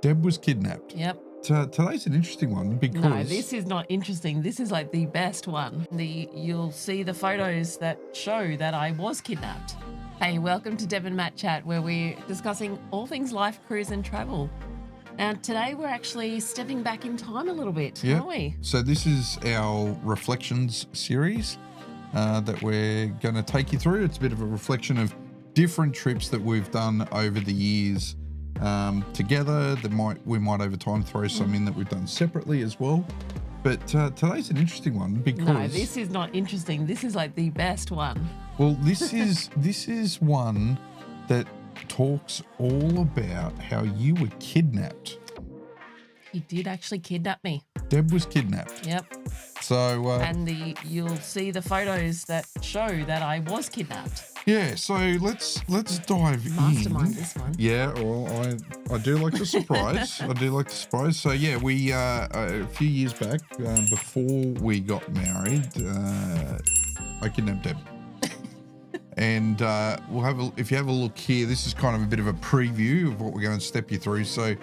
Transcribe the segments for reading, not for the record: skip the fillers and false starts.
Deb was kidnapped. Yep. Today's an interesting one because... No, this is not interesting. This is like the best one. You'll see the photos that show that I was kidnapped. Hey, welcome to Deb and Matt Chat, where we're discussing all things life, cruise and travel. Now, today we're actually stepping back in time a little bit, aren't we? So this is our Reflections series that we're going to take you through. It's a bit of a reflection of different trips that we've done over the years together. We might over time throw some in that we've done separately as well. But today's an interesting one because... No, this is not interesting. This is like the best one. Well, this is one that talks all about how you were kidnapped. He did actually kidnap me. Deb was kidnapped. Yep. So... and you'll see the photos that show that I was kidnapped. Yeah, so let's dive in. Mastermind this one. Yeah, well, I do like the surprise. I do like the surprise. So yeah, we a few years back, before we got married, I kidnapped Deb. And we'll have if you have a look here, this is kind of a bit of a preview of what we're going to step you through. So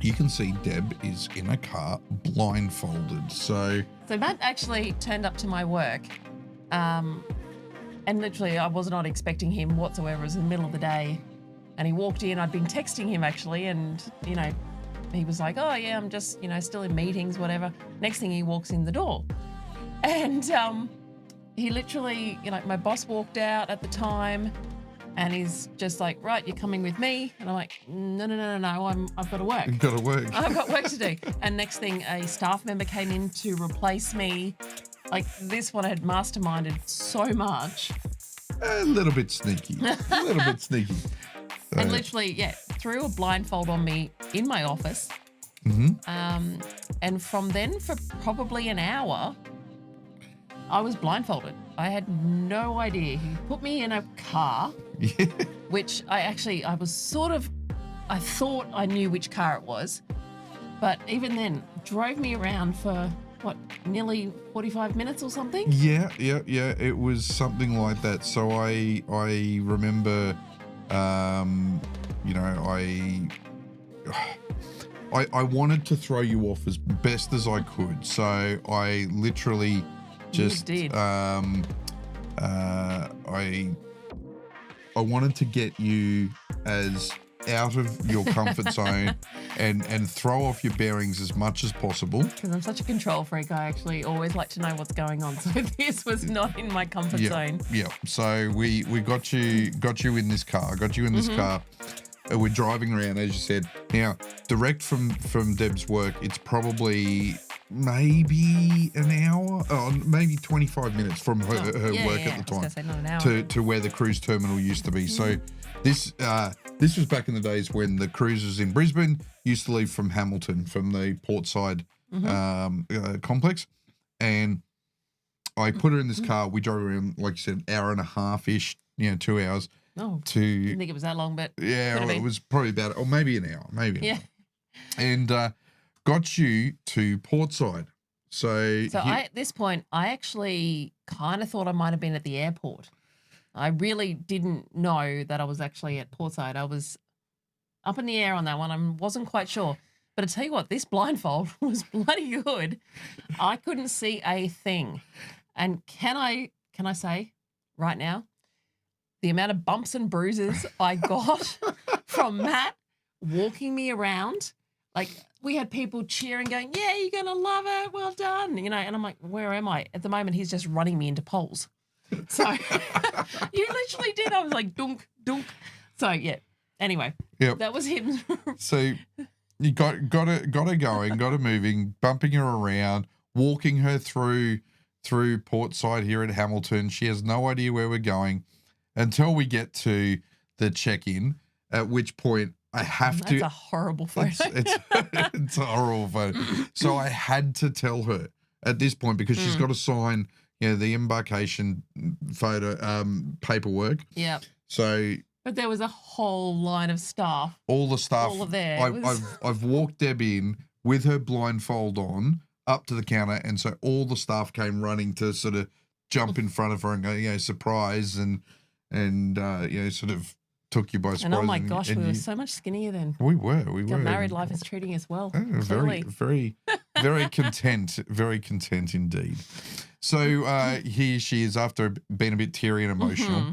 you can see Deb is in a car blindfolded. So Matt actually turned up to my work. And literally, I was not expecting him whatsoever. It was in the middle of the day. And he walked in. I'd been texting him, actually. And, he was like, oh, yeah, I'm just, still in meetings, whatever. Next thing, he walks in the door. And he literally, my boss walked out at the time. And he's just like, right, you're coming with me. And I'm like, no, I've got to work. you've got to work. I've got work to do. And next thing, a staff member came in to replace me. Like, this one had masterminded so much. A little bit sneaky. And literally, threw a blindfold on me in my office. Mm-hmm. And from then, for probably an hour, I was blindfolded. I had no idea. He put me in a car, which I thought I knew which car it was. But even then, drove me around for... nearly 45 minutes or something? Yeah. It was something like that. So I remember, I wanted to throw you off as best as I could. So I literally just did. I wanted to get you as out of your comfort zone and throw off your bearings as much as possible. Because I'm such a control freak, I actually always like to know what's going on. So this was not in my comfort zone. Yeah. So we got you in this car. Car. We're driving around, as you said. Now, direct from Deb's work, it's probably maybe an hour, maybe 25 minutes from her work at the time. I was gonna say not an hour. To where the cruise terminal used to be. So this was back in the days when the cruises in Brisbane used to leave from Hamilton, from the Portside complex. And I put her in this car. We drove around, like you said, hour and a half-ish, 2 hours. Oh, didn't think it was that long, but yeah, it was probably about, or maybe an hour, And got you to Portside. So at this point, I actually kind of thought I might have been at the airport. I really didn't know that I was actually at Portside. I was up in the air on that one. I wasn't quite sure. But I tell you what, this blindfold was bloody good. I couldn't see a thing. And can I say right now, the amount of bumps and bruises I got from Matt walking me around, like we had people cheering, going, yeah, you're going to love it. Well done. And I'm like, where am I? At the moment, he's just running me into poles. So you literally did. I was like, dunk, dunk. So yeah. Anyway, that was him. So you got her going, got her moving, bumping her around, walking her through Portside here at Hamilton. She has no idea where we're going until we get to the check-in. At which point I have to. That's a horrible photo. It's a horrible photo. So I had to tell her at this point because she's got to sign. The embarkation photo paperwork. Yeah. So. But there was a whole line of staff. All the staff. All of there. I've walked Deb in with her blindfold on up to the counter, and so all the staff came running to sort of jump in front of her and go, surprise, and sort of took you by surprise. And oh my gosh, and we were so much skinnier then. We were. Got married, life is treating us well. Very, very, very content. Very content indeed. So here she is, after being a bit teary and emotional. Mm-hmm.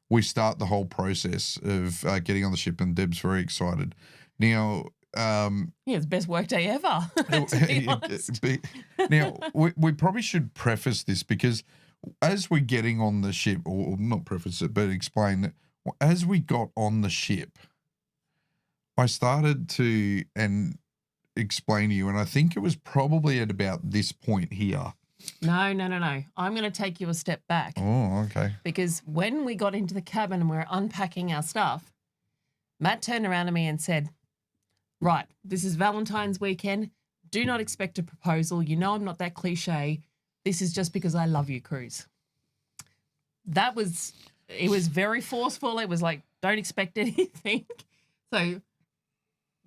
We start the whole process of getting on the ship, and Deb's very excited. Now, it's best work day ever, to be honest. Now, we probably should preface this, because as we're getting on the ship, or not preface it, but explain that as we got on the ship, I started to explain to you, and I think it was probably at about this point here. No. I'm going to take you a step back. Oh, okay. Because when we got into the cabin and we were unpacking our stuff, Matt turned around to me and said, right, this is Valentine's weekend. Do not expect a proposal. You know I'm not that cliche. This is just because I love you, cruise. It was very forceful. It was like, don't expect anything. So,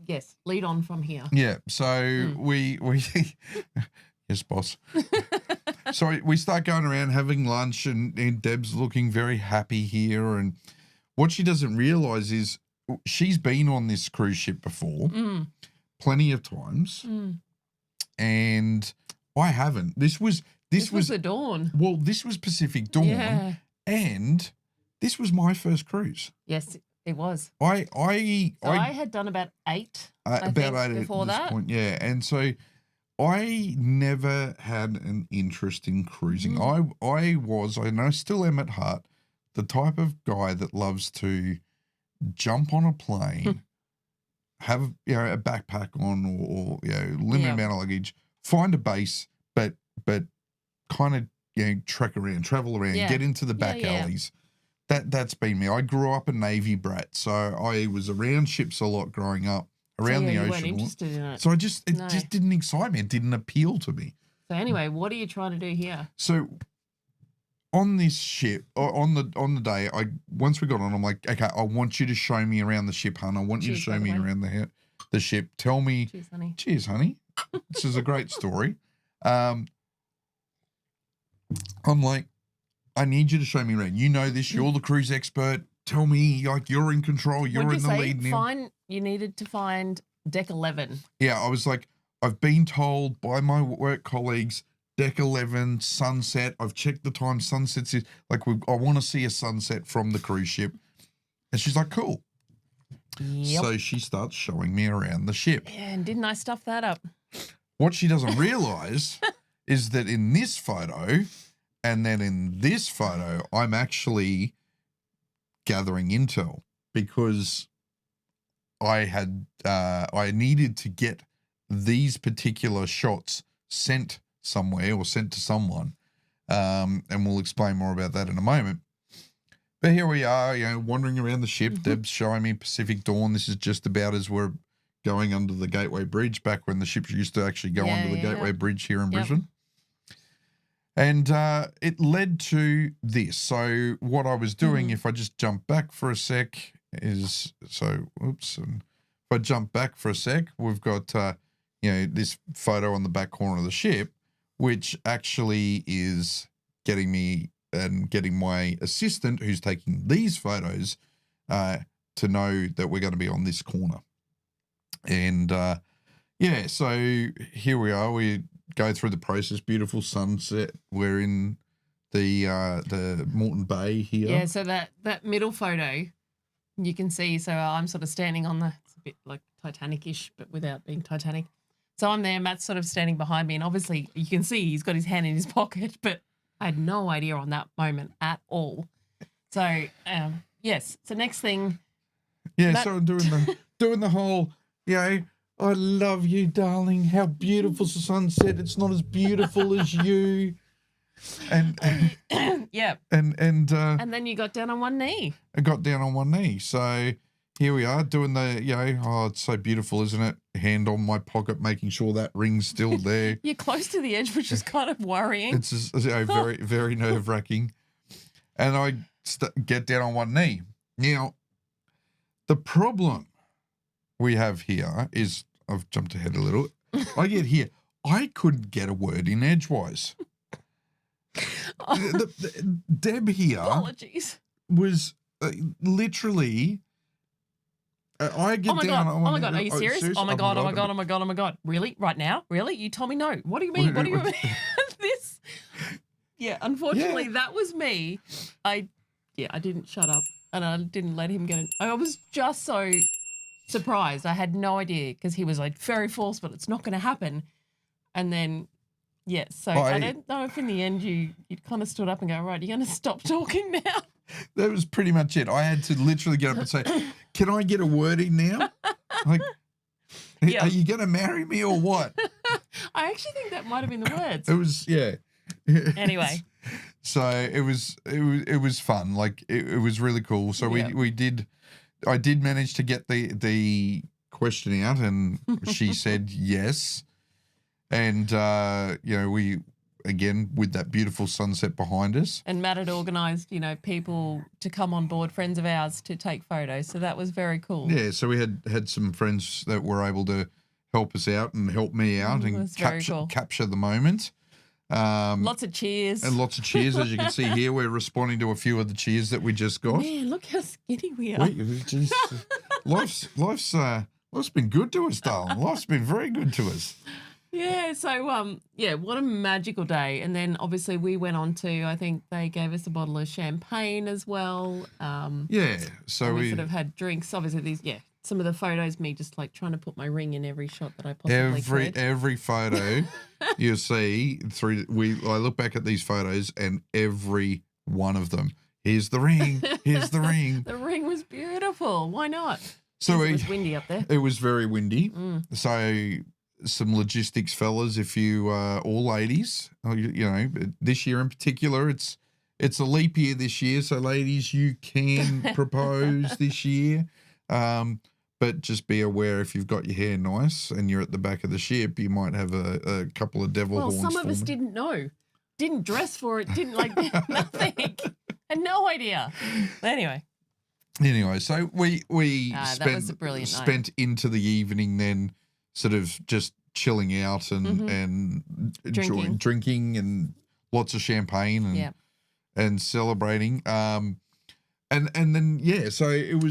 yes, lead on from here. Yeah, so we yes, boss. So we start going around having lunch, and Deb's looking very happy here. And what she doesn't realise is she's been on this cruise ship before plenty of times, and I haven't. This was the Dawn. Well, this was Pacific Dawn, and this was my first cruise. Yes, it was. I had done about 8. Before that. Point, yeah, and so I never had an interest in cruising. I still am at heart the type of guy that loves to jump on a plane, have a backpack on, or limited amount of luggage, find a base, but kind of travel around, get into the back alleys. That's been me. I grew up a Navy brat, so I was around ships a lot growing up, around the ocean. You weren't interested in it. So it just didn't excite me. It didn't appeal to me. So anyway, what are you trying to do here? So on this ship, on the day, once we got on, I'm like, okay, I want you to show me around the ship, hon. I want you to show me around the ship. Tell me. Cheers, honey. Cheers, honey. This is a great story. I'm like, I need you to show me around. You know this. You're the cruise expert. Tell me, like, you're in control. You're in the lead now. You needed to find deck 11. Yeah, I was like, I've been told by my work colleagues, deck 11, sunset. I've checked the time. Sunsets is like, I want to see a sunset from the cruise ship. And she's like, cool. Yep. So she starts showing me around the ship. Yeah, and didn't I stuff that up? What she doesn't realize is that in this photo, and then in this photo, I'm actually gathering intel, because I needed to get these particular shots sent somewhere, or sent to someone. And we'll explain more about that in a moment. But here we are, wandering around the ship. Deb's showing me Pacific Dawn. This is just about as we're going under the Gateway Bridge, back when the ships used to actually go under the Gateway Bridge here in Brisbane. And it led to this. So what I was doing, if I just jump back for a sec, is and if I jump back for a sec, we've got this photo on the back corner of the ship, which actually is getting me and getting my assistant, who's taking these photos, to know that we're going to be on this corner. And so here we are. We go through the process. Beautiful sunset. We're in the Moreton Bay here. Yeah, so that middle photo, you can see, so I'm sort of standing on it's a bit like Titanic-ish, but without being Titanic. So I'm there, Matt's sort of standing behind me, and obviously you can see he's got his hand in his pocket, but I had no idea on that moment at all. So, yes. So next thing. Yeah, so I'm doing the whole, I love you, darling. How beautiful's the sunset. It's not as beautiful as you. And yeah. And then you got down on one knee. I got down on one knee. So here we are doing the, it's so beautiful, isn't it? Hand on my pocket, making sure that ring's still there. You're close to the edge, which is kind of worrying. It's just, very, very nerve-wracking. And I get down on one knee. Now, the problem we have here is, I've jumped ahead a little. I get here. I couldn't get a word in edgewise. Deb here apologies. Was literally I get Oh my down. god! Oh my god! Are you serious? serious? Oh my god! Oh my god! Oh my god! Oh my god! Really? Right now? Really? You told me no. What do you mean? What do you mean? This? Yeah. Unfortunately, that was me. I didn't shut up and I didn't let him get it. I was just so surprised. I had no idea because he was like very forceful. It's not going to happen. And then, so I don't know if in the end you kind of stood up and go, right, you're going to stop talking now. That was pretty much it. I had to literally get up and say, "Can I get a word in now? Like, are you going to marry me or what?" I actually think that might have been the words. It was, Anyway. So it was fun. Like it was really cool. So I did manage to get the question out, and she said yes. And we again with that beautiful sunset behind us. And Matt had organised, people to come on board, friends of ours, to take photos. So that was very cool. Yeah. So we had some friends that were able to help us out and help me out and capture the moment. Lots of cheers. And lots of cheers. As you can see here, we're responding to a few of the cheers that we just got. Man, look how skinny we are. Life's been good to us, darling. Life's been very good to us. Yeah, so what a magical day. And then obviously we went on to, I think they gave us a bottle of champagne as well. So we sort of had drinks. Obviously some of the photos, me just like trying to put my ring in every shot that I possibly could. Every photo you see I look back at these photos and every one of them. Here's the ring. Here's the ring. The ring was beautiful. Why not? So it was windy up there. It was very windy. So some logistics, fellas, if you or ladies, this year in particular, it's a leap year this year. So ladies, you can propose this year. But just be aware if you've got your hair nice and you're at the back of the ship, you might have a couple of devil horns. Well, some of us didn't know, didn't dress for it, didn't nothing, had no idea. But anyway, so we spent into the evening then, sort of just chilling out and drinking and lots of champagne and celebrating. And then so it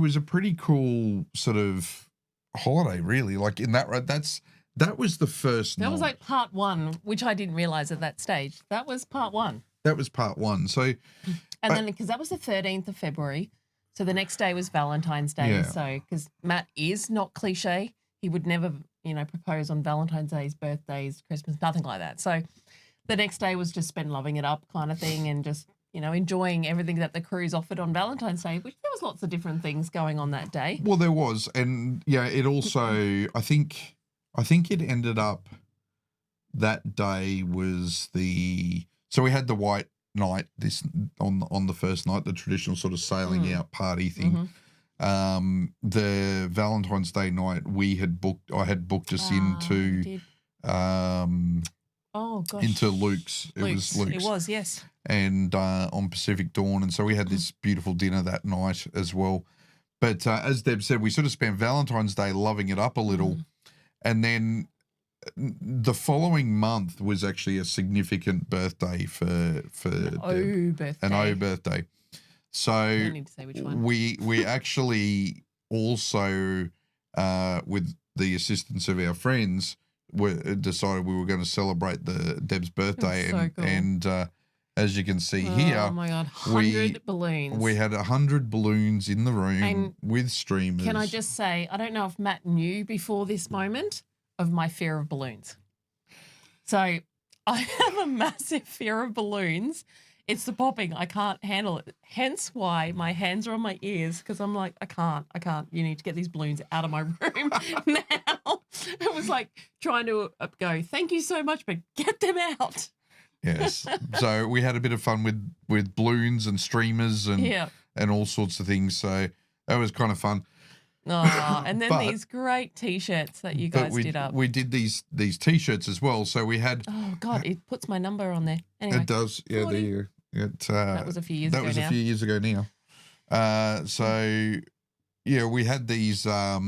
was a pretty cool sort of holiday, really. Like in that was the first night. That was like part one, which I didn't realise at that stage. That was part one. That was part one. So, and then because that was the 13th of February, so the next day was Valentine's Day. Yeah. So because Matt is not cliche, he would never propose on Valentine's Days, birthdays, Christmas, nothing like that. So the next day was just spend loving it up kind of thing and just enjoying everything that the cruise offered on Valentine's Day, which there was lots of different things going on that day. Well, there was, and it also, I think it ended up that day was so we had the white night on the first night, the traditional sort of sailing out party thing. The Valentine's Day night I had booked us into into Luke's. It was Luke's. It was, yes. And on Pacific Dawn. And so we had this beautiful dinner that night as well. But as Deb said, we sort of spent Valentine's Day loving it up a little. And then the following month was actually a significant birthday for Deb. An O birthday. So I don't need to say which one. we actually also, with the assistance of our friends, decided we were going to celebrate Deb's birthday. So cool. And as you can see here, oh my God, 100 balloons. We had 100 balloons in the room with streamers. Can I just say, I don't know if Matt knew before this moment of my fear of balloons. So I have a massive fear of balloons. It's the popping. I can't handle it. Hence why my hands are on my ears, because I'm like, I can't. You need to get these balloons out of my room now. It was like trying to go, thank you so much, but get them out. Yes. So we had a bit of fun with balloons and streamers and all sorts of things. So that was kind of fun. Oh, and then these great T-shirts that you guys did up. We did these T-shirts as well. So we had. Oh God, it puts my number on there. Anyway, it does. Yeah, there you go. That was a few years ago. That was a few years ago now. So yeah, we had these. I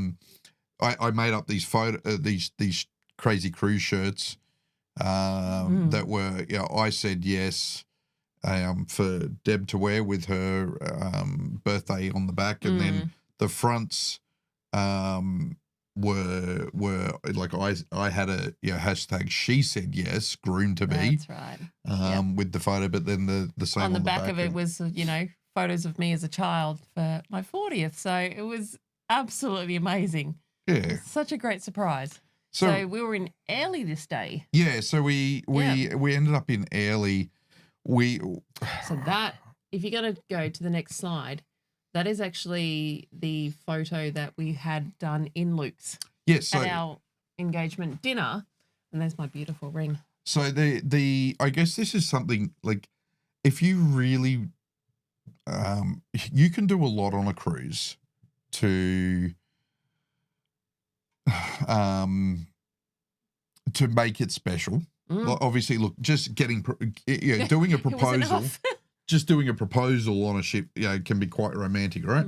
made up these these crazy cruise shirts. That were, I said yes for Deb to wear with her birthday on the back, and then The fronts were like I had a hashtag she said yes, groom to be. That's right. With the photo, but then the same on the back of it was, photos of me as a child for my 40th. So it was absolutely amazing. Yeah. It was such a great surprise. So we were in Airlie this day. Yeah, so we ended up in Airlie. So that, if you're going to go to the next slide, that is actually the photo that we had done in Luke's. Yes, at our engagement dinner, and there's my beautiful ring. So I guess this is something like, if you really you can do a lot on a cruise to make it special. Like, obviously, look, just doing a proposal, just doing a proposal on a ship, can be quite romantic, right?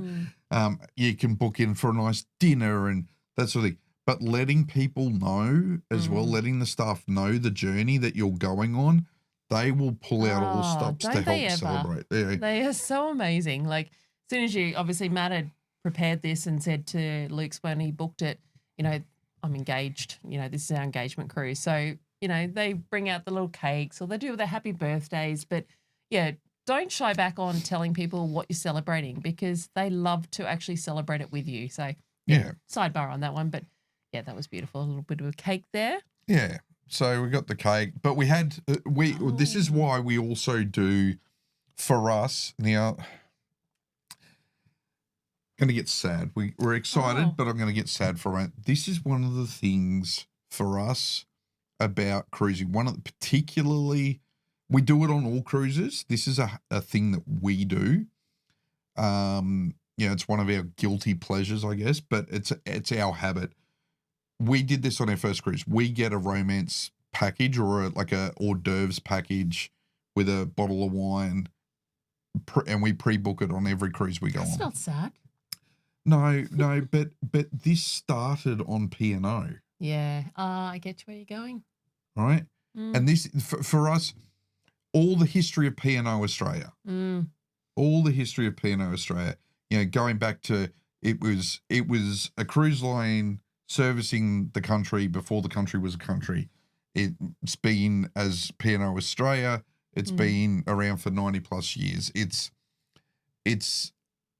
You can book in for a nice dinner and that sort of thing. But letting people know as well, letting the staff know the journey that you're going on, they will pull out all stops to help celebrate. Yeah. They are so amazing. Like, as soon as obviously Matt had prepared this and said to Luke's when he booked it, I'm engaged, this is our engagement cruise. So, they bring out the little cakes or they do their happy birthdays. But, don't shy back on telling people what you're celebrating, because they love to actually celebrate it with you. So, sidebar on that one. But, that was beautiful. A little bit of a cake there. Yeah. So we got the cake, but we had, this is why we also do, for us, now, going to get sad. We're excited, but I'm going to get sad for it. This is one of the things for us about cruising. Particularly, we do it on all cruises. This is a thing that we do. It's one of our guilty pleasures, I guess, but it's our habit. We did this on our first cruise. We get a romance package or a hors d'oeuvres package with a bottle of wine, and we pre-book it on every cruise we go on. That's not sad. No, but this started on P&O. Yeah, I get where you're going. Right? And this, for us, all the history of P&O Australia, all the history of P&O Australia, going back to, it was a cruise line servicing the country before the country was a country. It's been, as P&O Australia, it's been around for 90 plus years. It's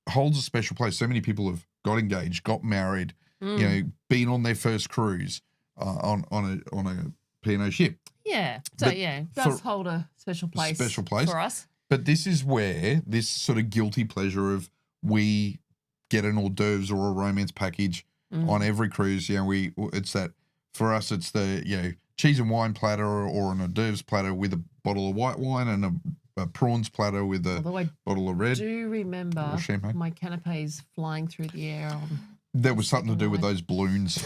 holds a special place. So many people have got engaged, got married, been on their first cruise on a P&O ship. Yeah. So it does hold a special place for us. But this is where this sort of guilty pleasure of, we get an hors d'oeuvres or a romance package on every cruise. It's that, for us, it's the, cheese and wine platter or an hors d'oeuvres platter with a bottle of white wine and a prawns platter with a bottle of red. I do remember my canapes flying through the air. There was something to do with those balloons.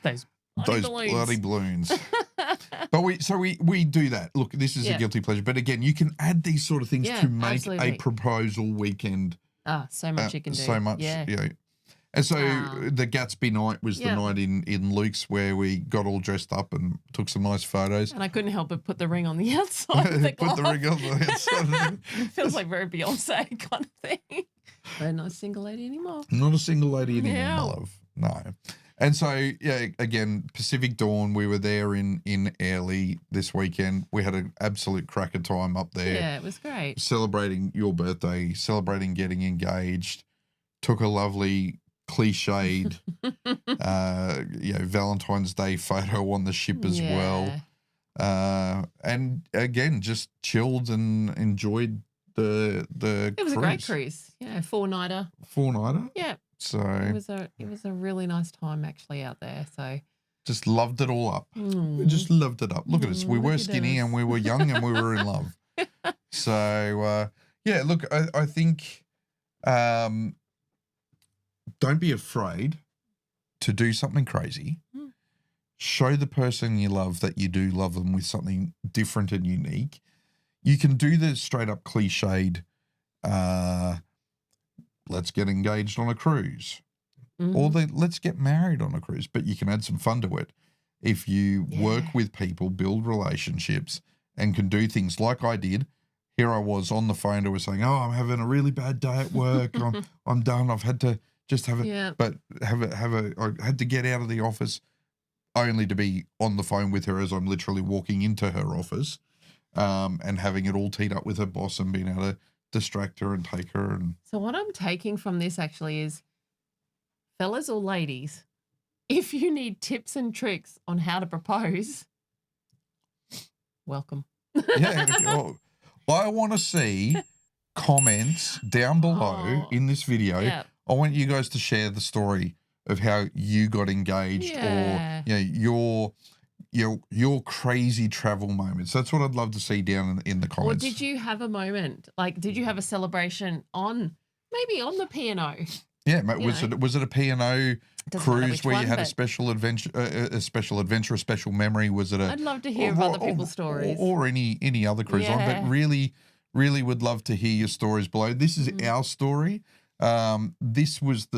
those bloody balloons. But we do that. Look, this is a guilty pleasure. But again, you can add these sort of things to make a proposal weekend. So much you can do. So much, And so the Gatsby night was the night in Luke's where we got all dressed up and took some nice photos. And I couldn't help but put the ring on the outside of the glove. Put the ring on the outside. Feels like very Beyonce kind of thing. But not a single lady anymore. Not a single lady anymore, my love. No. And so, again, Pacific Dawn, we were there in Airlie this weekend. We had an absolute cracker time up there. Yeah, it was great. Celebrating your birthday, celebrating getting engaged. Took a lovely cliched, Valentine's Day photo on the ship as well. And again, just chilled and enjoyed the It was cruise. A great cruise. Four-nighter. Yeah. So it was a really nice time actually out there. So just loved it all up. We just loved it up. Look at us. We were skinny and we were young and we were in love. So look, I think don't be afraid to do something crazy. Show the person you love that you do love them with something different and unique. You can do the straight up cliched, let's get engaged on a cruise, or let's get married on a cruise, but you can add some fun to it. If you work with people, build relationships, and can do things like I did. Here I was on the phone to her saying, I'm having a really bad day at work. I'm done. I've had to Just have a, Yeah. but have a, I had to get out of the office only to be on the phone with her as I'm literally walking into her office, and having it all teed up with her boss and being able to distract her and take her. And So what I'm taking from this actually is, fellas or ladies, if you need tips and tricks on how to propose, welcome. yeah, well, I want to see comments down below in this video. Yeah. I want you guys to share the story of how you got engaged, Yeah. or your crazy travel moments. That's what I'd love to see down in the Or comments. did you have a moment? Like, did you have a celebration maybe on the P&O? Yeah, mate, was it a P&O Doesn't matter cruise which where one, you had a but- special adventure, a special memory? Was it a? I'd love to hear of other people's stories. or any other cruise line. But Yeah. really would love to hear your stories below. This is our story. This was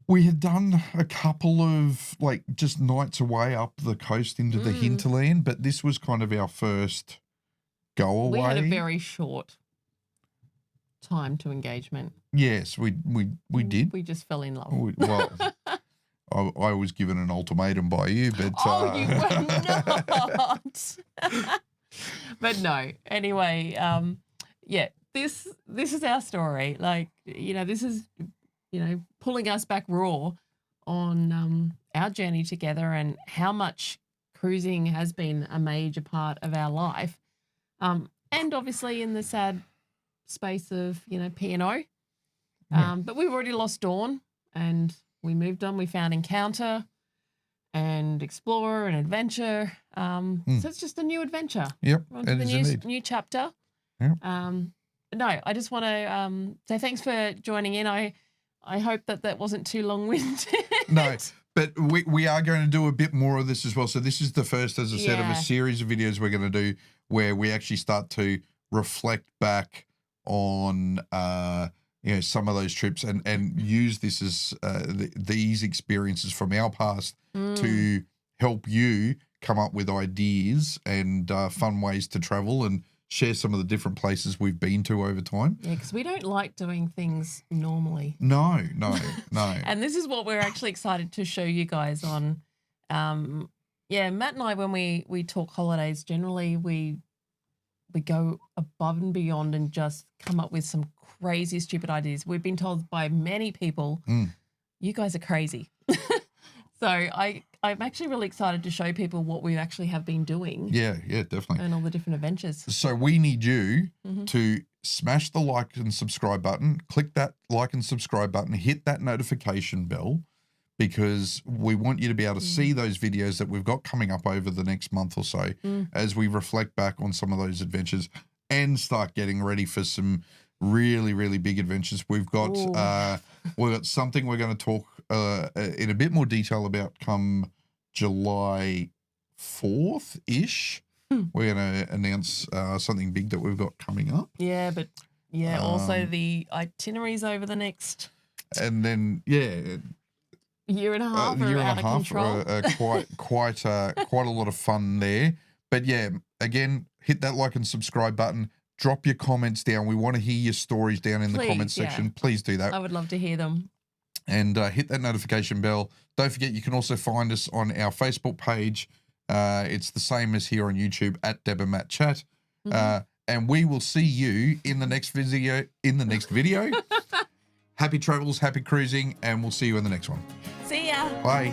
we had done a couple of like just nights away up the coast into the hinterland, but this was kind of our first go away. We had a very short time to engagement. Yes, we did. We just fell in love. Well, I was given an ultimatum by you, but Oh, you were not. But no. Anyway, yeah, this is our story. Like, this is, pulling us back raw on our journey together and how much cruising has been a major part of our life. And obviously in the sad space of, P&O. But we've already lost Dawn and we moved on. We found Encounter and Explorer and Adventure. So it's just a new adventure. Yep, On to it the is indeed. new chapter. Yep. No, I just want to say thanks for joining in. I hope that wasn't too long-winded. No, but we are going to do a bit more of this as well. So this is the first, as I said, of a series of videos we're going to do where we actually start to reflect back on some of those trips and use this as these experiences from our past to help you come up with ideas and fun ways to travel and share some of the different places we've been to over time. Yeah, because we don't like doing things normally. No. And this is what we're actually excited to show you guys on. Matt and I, when we talk holidays, generally we go above and beyond and just come up with some crazy, stupid ideas. We've been told by many people, you guys are crazy. So I'm actually really excited to show people what we actually have been doing. Yeah, definitely. And all the different adventures. So we need you to smash the like and subscribe button, click that like and subscribe button, hit that notification bell, because we want you to be able to see those videos that we've got coming up over the next month or so as we reflect back on some of those adventures and start getting ready for some really, really big adventures. We've got something we're going to talk in a bit more detail about come July 4th-ish. We're going to announce something big that we've got coming up. Yeah, but also the itineraries over the next year and a half are out of control. Quite a lot of fun there. But yeah, again, hit that like and subscribe button. Drop your comments down. We want to hear your stories down in the comments section. Please do that. I would love to hear them. And hit that notification bell. Don't forget, you can also find us on our Facebook page. It's the same as here on YouTube at Deb and Matt Chat. And we will see you in the next video. Happy travels, happy cruising, and we'll see you in the next one. See ya. Bye.